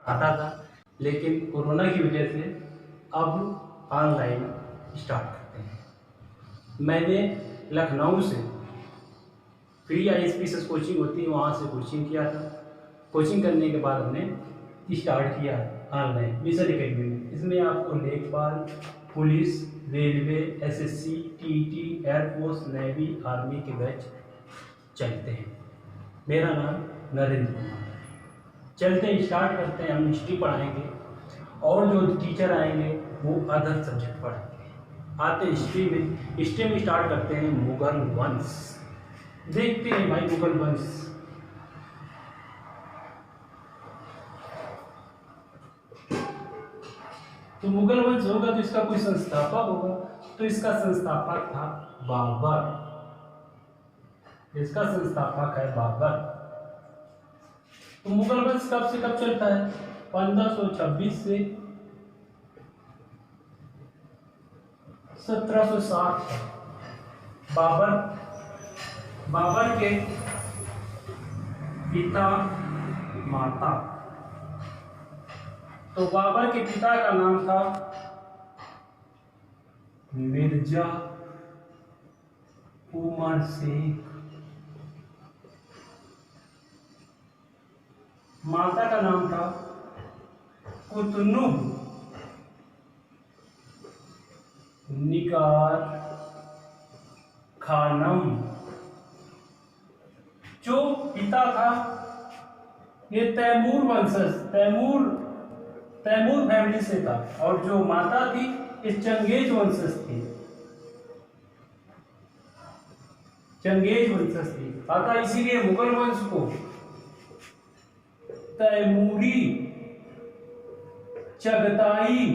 आता था, लेकिन कोरोना की वजह से अब ऑनलाइन स्टार्ट करते हैं। मैंने लखनऊ से फ्री ISPSS कोचिंग होती है, वहाँ से कोचिंग किया था। कोचिंग करने के बाद हमने स्टार्ट किया ऑनलाइन मिशन अकेडमी में। इसमें आपको लेखपाल, police, railway, SSC, TT, air force, navy, army के बैच चलते हैं। मेरा नाम नरेंद्र कुमार है। चलते हैं, स्टार्ट करते हैं। हम हिस्ट्री पढ़ाएंगे और जो टीचर आएंगे वो अदर सब्जेक्ट पढ़ाएंगे। आते हैं हिस्ट्री में। हिस्ट्री में स्टार्ट करते हैं मुगल वंश। देखते हैं भाई मुगल वंश। तो मुगल वंश होगा तो इसका कोई संस्थापक होगा, तो इसका संस्थापक था बाबर। इसका संस्थापक है बाबर। तो मुगल वंश कब से कब चलता है? 1526 से 1760। बाबर के पिता माता, तो बाबर के पिता का नाम था मिर्जा उमर शेख। माता का नाम था कुतनुब निगार खानम। जो पिता था ये तैमूर वंशज, तैमूर फैमिली से था, और जो माता थी ये चंगेज वंशज थी। चंगेज वंशज थी, अतः इसीलिए मुगल वंश को तैमूरी, चगताई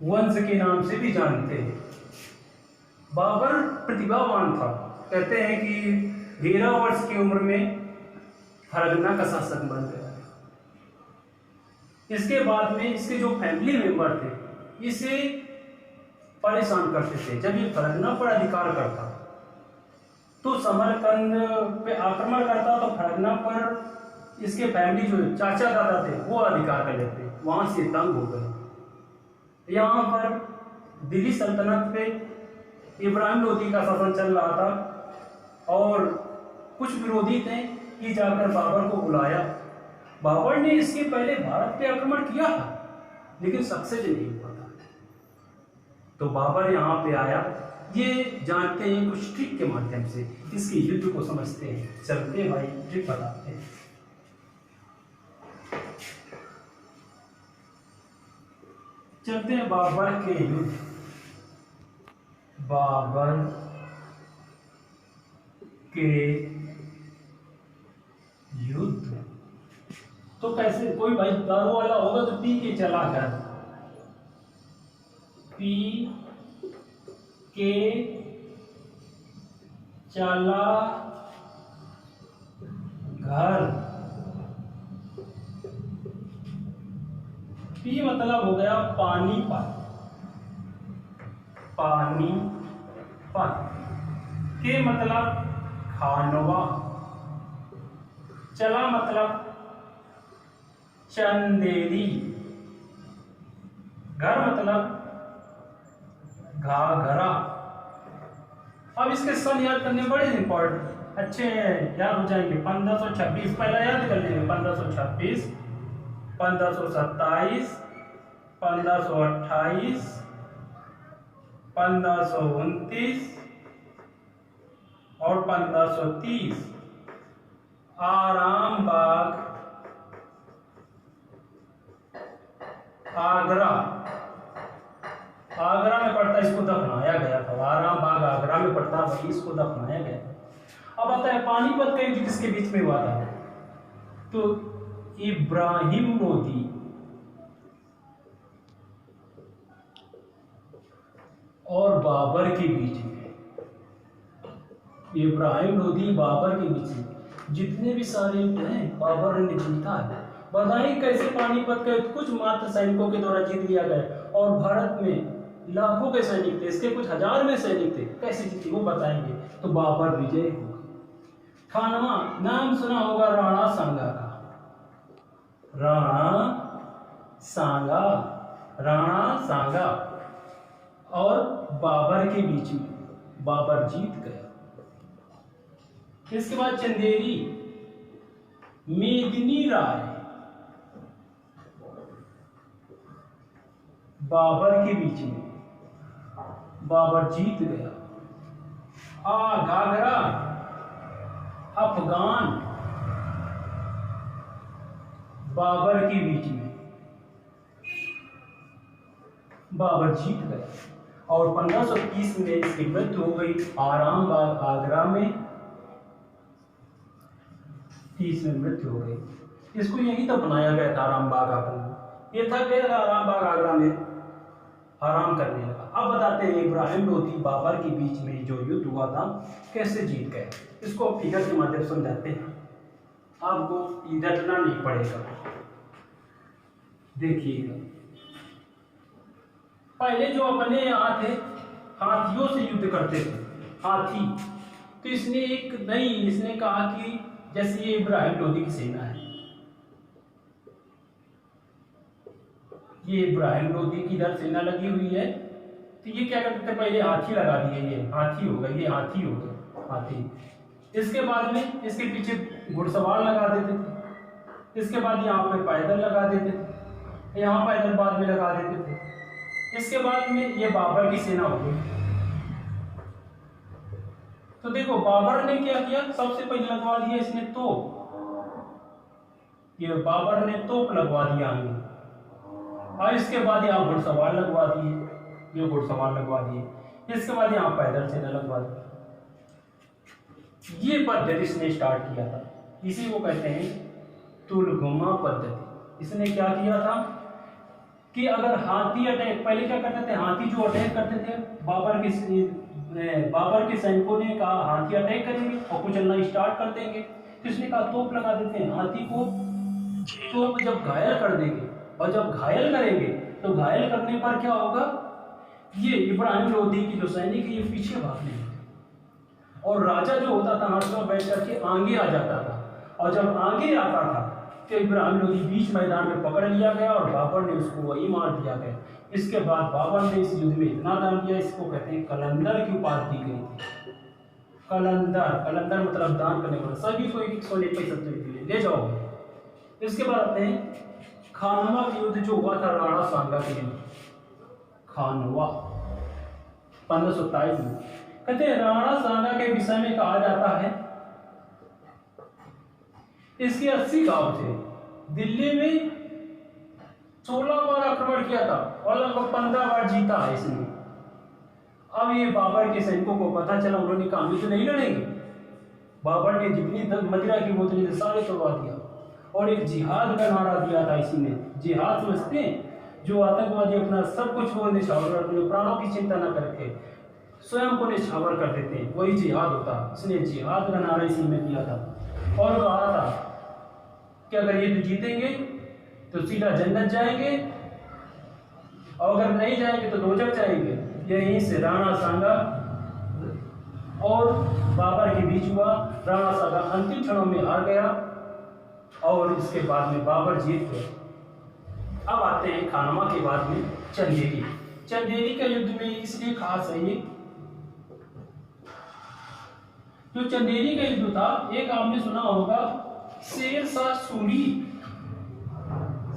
वंश के नाम से भी जानते हैं। बाबर प्रतिभावान था। कहते हैं कि 13 वर्ष की उम्र में फरगना का शासक बन गया। इसके बाद में इसके जो फैमिली मेंबर थे इसे परेशान करते थे। जब ये फरगना पर अधिकार करता तो समरकंद पे आक्रमण करता, तो फरगना पर इसके फैमिली जो चाचा दादा थे वो अधिकार कर लेते। वहां से तंग हो गए। यहाँ पर दिल्ली सल्तनत पे इब्राहिम लोदी का शासन चल रहा था और कुछ विरोधी थे कि जाकर बाबर को बुलाया। बाबर ने इसके पहले भारत पे आक्रमण किया था लेकिन सक्सेस नहीं हुआ था। तो बाबर यहाँ पे आया। ये जानते हैं कुछ ट्रिक के माध्यम से, इसके युद्ध को समझते हैं। चलते हैं भाई, ट्रिक बताते हैं। चलते हैं बाबर के युद्ध। बाबर के युद्ध तो कैसे? कोई भाई दारू वाला होगा तो पी के चला कर, पी के चला घर। पी मतलब हो गया पानीपत। पानीपत के मतलब खानवा। चला मतलब चंदेरी। घर मतलब घाघरा। अब इसके सन याद करने बड़े इंपॉर्टेंट अच्छे याद हो जाएंगे। 1526 पहला याद कर लेंगे। 1526, 1527, 1528, 1529 और 1530। आराम बाग आगरा। आगरा में पड़ता, इसको दफनाया गया था। आराम बाग आगरा में पड़ता, वही इसको दफनाया गया था। अब आता है पानीपत का युद्ध किसके बीच में हुआ था? तो इब्राहिम लोदी और बाबर के बीच में। इब्राहिम लोदी बाबर के बीच में जितने भी सारे युद्ध हैं बाबर ने जीता है। बताइए कैसे पानीपत का युद्ध कुछ मात्र सैनिकों के द्वारा जीत लिया गया और भारत में लाखों के सैनिक थे, इसके कुछ हजार में सैनिक थे। कैसे जीती वो बताएंगे। तो बाबर विजय होगा। खानवा नाम सुना होगा राणा सांगा का। राणा सांगा, राणा सांगा और बाबर के बीच में बाबर जीत गया। इसके बाद चंदेरी, मेदिनी राय, बाबर के बीच में बाबर जीत गया। घाघरा, अफगान, बाबर के बीच में बाबर जीत गया। और 1530 में इसकी मृत्यु हो गई आराम बाग आगरा में, 30 में मृत्यु हो गई। इसको यही तो बनाया गया था आराम बाग आगरा में, ये था गया आराम बाग आगरा में आराम करने लगा। अब बताते हैं इब्राहिम लोधी बाबर के बीच में जो युद्ध हुआ था कैसे जीत गए, इसको फिगर के माध्यम से समझाते हैं, आपको रटना नहीं पड़ेगा। देखिएगा, पहले जो अपने यहाँ थे हाथियों से युद्ध करते थे, हाथी, तो इसने कहा कि जैसे ये इब्राहिम लोधी की सेना है, ये इब्राहिम लोधी की इधर सेना लगी हुई है, तो ये क्या करते थे, पहले हाथी लगा दिए, ये हाथी होगा, ये हाथी होगा, हाथी। इसके बाद में इसके पीछे घुड़सवार लगा देते थे, इसके बाद यहाँ पे पैदल लगा देते थे, यहाँ पैदल बाद में लगा देते थे। इसके बाद में ये बाबर की सेना हो गई। तो देखो बाबर ने क्या किया, सबसे पहले लगवा दिया इसने तोप, ये बाबर ने तोप लगवा दिया आगे, और इसके बाद यहाँ घुड़सवार लगवा दिए, ये घुड़सवार लगवा दिए, इसके बाद यहाँ पैदल सेना लगवा दी। ये पद्धति इसने स्टार्ट किया था, इसी को कहते हैं तुलगुमा पद्धति। इसने क्या किया था कि अगर हाथी अटैक, पहले क्या करते थे, हाथी जो अटैक करते थे, बाबर के सैनिकों ने कहा हाथी अटैक करेंगे और कुचलना स्टार्ट कर देंगे, तो इसने कहा तोप लगा देते हैं हाथी को, तो जब घायल कर देंगे, और जब घायल करेंगे तो घायल करने पर क्या होगा, ये इब्राहिम लोधी की जो सैनिक है ये पीछे भागने लगते, और राजा जो होता था हाथ में बैठ करके आगे आ जाता था, और जब आगे आता था तो इब्राहिम लोधी बीच मैदान में पकड़ लिया गया और बाबर ने उसको वही मार दिया गया। इसके बाद बाबर ने इस युद्ध में इतना दान दिया, इसको कहते हैं कलंदर की उपाधि दी गई थी। कलंदर मतलब दान करने वाला, सभी को एक सोने पैसे ले जाओगे। इसके बाद आते हैं खानवा युद्ध जो हुआ था राणा सांगा के युद्ध, खानवा 1527 में। कहते हैं राणा सांगा के विषय में कहा जाता है इसके 80 गांव थे, दिल्ली में 16 बार आक्रमण किया था और लगभग 15 बार जीता है इसने। अब ये बाबर के सैनिकों को पता चला, उन्होंने कहा हम तो नहीं लड़ेंगे। बाबर ने जितनी मदिरा की बोतलें थी सारे तोड़वा दिया और एक जिहाद का नारा दिया था इसी ने। जिहाद समझते हैं, जो आतंकवादी अपना सब कुछ को निछावर अपने प्राणों की चिंता न करके स्वयं को निछावर कर देते हैं, वही जिहाद होता। इसने जिहाद का नारा इसी में दिया था और कहा था कि अगर ये तो जीतेंगे तो सीधा जन्नत जाएंगे और अगर नहीं जाएंगे तो दोजख जाएंगे। यहीं से राणा सांगा और बाबर के बीच हुआ। राणा सांगा अंतिम क्षणों में हार गया और इसके बाद में बाबर जीत गया। अब आते हैं खानवा के बाद में चंदेरी। चंदेरी का युद्ध में इसलिए खास है ये, जो चंदेरी का युद्ध था, एक आपने सुना होगा शेर शाह सूरी,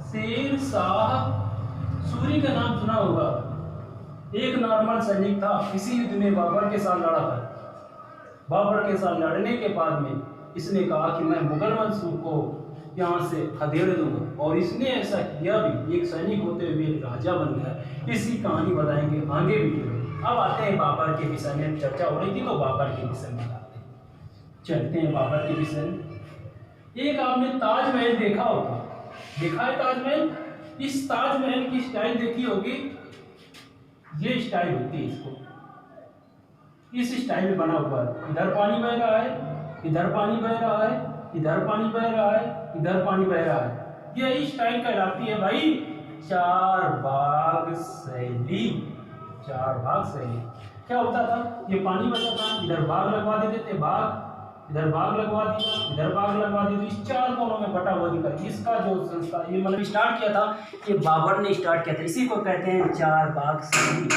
शेर शाह सूरी का नाम सुना होगा। एक नॉर्मल सैनिक था, इसी युद्ध में बाबर के साथ लड़ा था। बाबर के साथ लड़ने के बाद में इसने कहा कि मैं मुगल वंश को यहाँ से खदेड़ दूंगा, और इसने ऐसा किया भी। एक सैनिक होते हुए एक राजा बन गया। इसकी कहानी बताएंगे आगे भी। अब आते हैं बाबर के विषय में, चर्चा हो रही थी तो बाबर के विषय में आते हैं, चलते हैं बाबर के विषय में। एक आपने ताजमहल देखा होगा, देखा है ताजमहल? इस ताजमहल की स्टाइल देखी होगी, ये स्टाइल होती है इसको, इस स्टाइल में बना हुआ है। इधर पानी बह रहा है, इधर पानी बह रहा है, इधर पानी बह रहा है, इधर पानी बह रहा है। यही स्टाइल कहलाती है भाई चार बाग शैली। चार बाग शैली क्या होता था, ये पानी बहता था, इधर बाग लगवा देते थे, बाग इधर भाग लगवा दिया, इधर भाग लगवा दिया, तो इस 4 कोनों में बटा हुआ दिखा। इसका जो संस्था ये मतलब स्टार्ट किया था, ये बाबर ने स्टार्ट किया था। इसी को कहते हैं 4 भाग संधि।